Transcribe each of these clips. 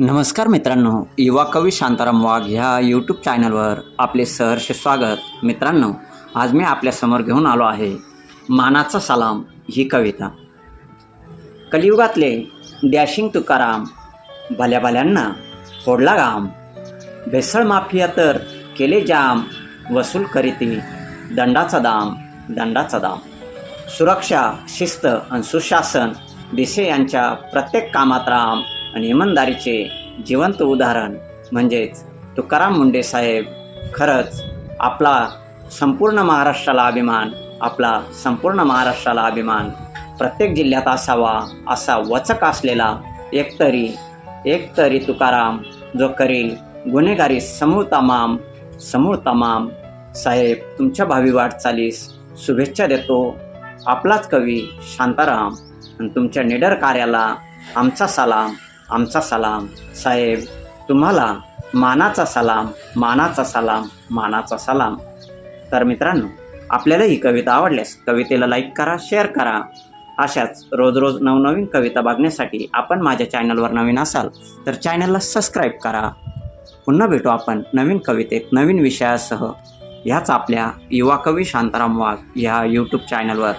नमस्कार मित्रांनो, युवा कवी शांताराम वाघ ह्या यूट्यूब चॅनलवर आपले सहर्ष स्वागत. मित्रांनो, आज मी आपल्यासमोर घेऊन आलो आहे मानाचा सलाम ही कविता. कलियुगातले डॅशिंग तुकाराम, भल्या भल्यांना फोडला घाम, भेसळ माफिया तर केले जाम, वसूल करीती दंडाचा दाम. सुरक्षा, शिस्त आणि सुशासन दिसे यांच्या प्रत्येक कामात राम आणि इमानदारीचे जिवंत उदाहरण म्हणजेच तुकाराम मुंडे साहेब. खरंच आपला संपूर्ण महाराष्ट्राला अभिमान प्रत्येक जिल्ह्यात असावा असा वचक असलेला एक तरी तुकाराम, जो करील गुन्हेगारी समूळ तमाम. साहेब, तुमच्या भावी वाटचालीस शुभेच्छा देतो आपलाच कवी शांताराम, आणि तुमच्या निडर कार्याला आमचा सलाम. साहेब, तुम्हाला मानाचा सलाम. तर मित्रांनो, आपल्याला ही कविता आवडल्यास कवितेला लाईक करा, शेअर करा. अशाच रोज नवनवीन कविता बघण्यासाठी आपण माझ्या चॅनलवर नवीन असाल तर चॅनलला सबस्क्राईब करा. पुन्हा भेटू आपण नवीन कवितेत नवीन विषयासह ह्याच आपल्या युवा कवी शांताराम वाघ ह्या यूट्यूब चॅनलवर.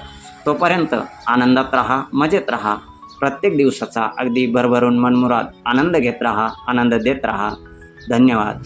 तोपर्यंत आनंदात राहा, मजेत राहा. प्रत्येक दिवसाचा अगदी भरभरून मनमुराद आनंद घेत राहा, आनंद देत राहा. धन्यवाद.